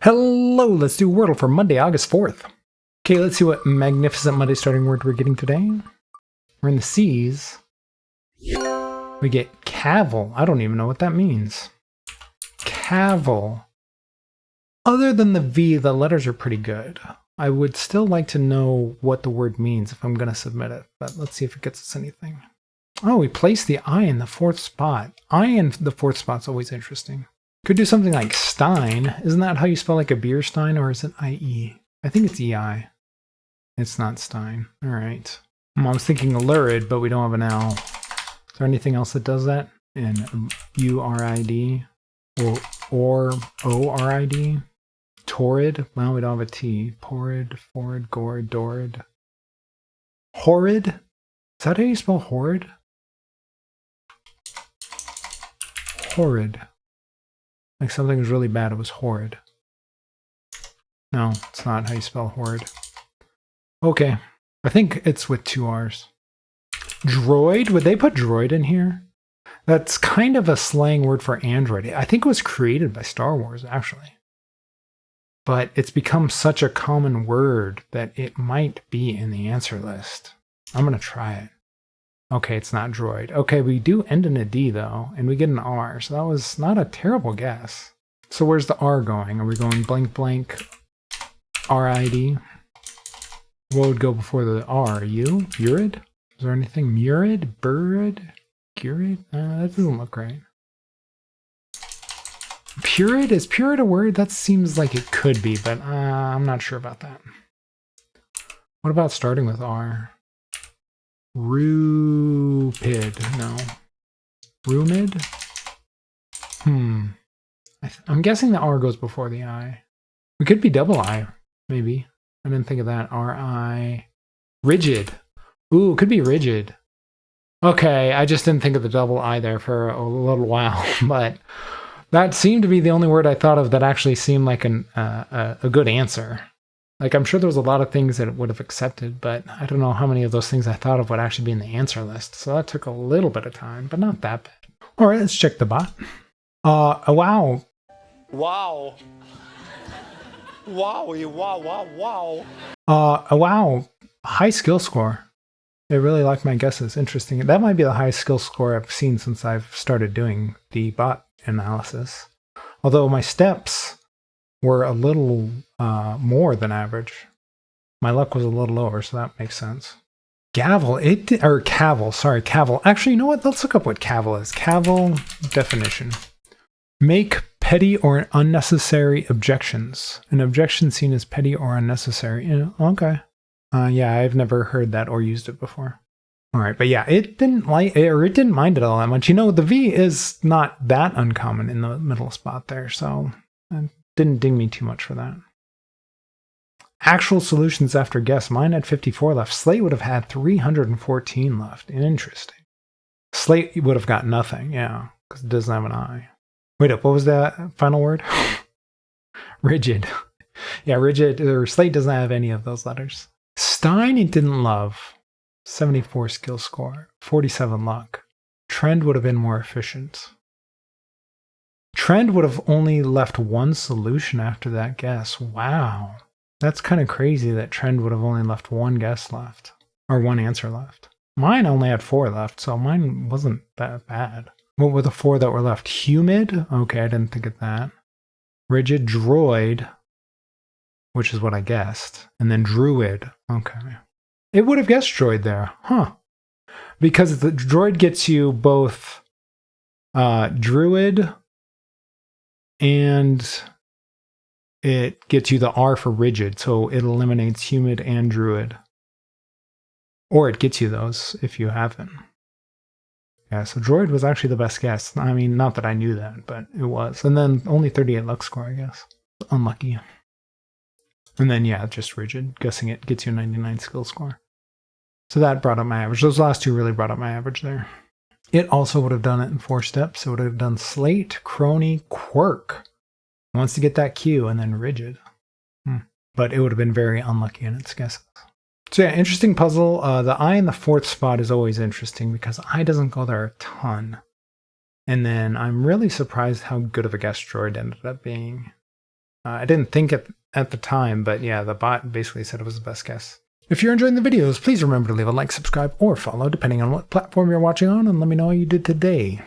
Hello, let's do Wordle for Monday, August 4th. Okay, let's see what magnificent Monday starting word we're getting today. We're in the C's. We get cavil. I don't even know what that means. Cavil. Other than the V, the letters are pretty good. I would still like to know what the word means if I'm going to submit it, but let's see if it gets us anything. Oh, we placed the I in the fourth spot. I in the fourth spot's always interesting. Could do something like Stein. Isn't that how you spell like a beer Stein, or is it I-E? I think it's E-I. It's not Stein. All right. I was thinking lurid, but we don't have an L. Is there anything else that does that? In U-R-I-D? Or O-R-I-D? Torrid? Well, we don't have a T. Porrid, forrid, gored, dorid. Horrid? Is that how you spell horrid? Horrid. Like something was really bad, it was horrid. No, it's not how you spell horrid. Okay, I think it's with two R's. Droid? Would they put droid in here? That's kind of a slang word for android. I think it was created by Star Wars, actually. But it's become such a common word that it might be in the answer list. I'm going to try it. Okay, it's not droid. Okay, we do end in a D, though, and we get an R, so that was not a terrible guess. So where's the R going? Are we going blank, blank, R-I-D? What would go before the R? U? Urid? Is there anything? Murid? Burid? Curid? That doesn't look right. Purid? Is purid a word? That seems like it could be, but I'm not sure about that. What about starting with R? Rupid? No. Rumid? I'm guessing the R goes before the I. We could be double I, maybe. I didn't think of that. R-I. Rigid. Ooh, could be rigid. Okay, I just didn't think of the double I there for a little while, but that seemed to be the only word I thought of that actually seemed like a good answer. Like, I'm sure there was a lot of things that it would have accepted, but I don't know how many of those things I thought of would actually be in the answer list. So that took a little bit of time, but not that bad. All right, let's check the bot. Wow. Wow. Wow, wow, wow. Wow. High skill score. They really like my guesses. Interesting. That might be the highest skill score I've seen since I've started doing the bot analysis. Although my steps were a little more than average. My luck was a little lower, so that makes sense. Gavel, cavil, sorry, cavil. Actually, you know what? Let's look up what cavil is. Cavil definition. Make petty or unnecessary objections. An objection seen as petty or unnecessary. Okay. Yeah, I've never heard that or used it before. All right, but yeah, it didn't mind it all that much. You know, the V is not that uncommon in the middle spot there, so it didn't ding me too much for that. Actual solutions after guess. Mine had 54 left. Slate would have had 314 left. Interesting. Slate would have got nothing, yeah, because it doesn't have an I. Wait up, what was that final word? Rigid. Yeah, rigid, or Slate doesn't have any of those letters. Stein, it didn't love. 74 skill score, 47 luck. Trend would have been more efficient. Trend would have only left one solution after that guess. Wow. That's kind of crazy that Trend would have only left one guess left, or one answer left. Mine only had 4 left, so mine wasn't that bad. What were the 4 that were left? Humid? Okay, I didn't think of that. Rigid, droid, which is what I guessed. And then druid. Okay. It would have guessed droid there. Huh. Because the droid gets you both druid and it gets you the R for rigid. So it eliminates humid and druid. Or it gets you those if you haven't. Yeah, so droid was actually the best guess. I mean, not that I knew that, but it was. And then only 38 luck score, I guess. Unlucky. And then, yeah, just rigid. Guessing it gets you a 99 skill score. So that brought up my average. Those last two really brought up my average there. It also would have done it in 4 steps. It would have done slate, crony, quirk. It wants to get that Q, and then rigid. But it would have been very unlucky in its guesses. So yeah, interesting puzzle. The I in the 4th spot is always interesting because I doesn't go there a ton. And then I'm really surprised how good of a guess droid ended up being. I didn't think at the time, but yeah, the bot basically said it was the best guess. If you're enjoying the videos, please remember to leave a like, subscribe, or follow, depending on what platform you're watching on, and let me know how you did today.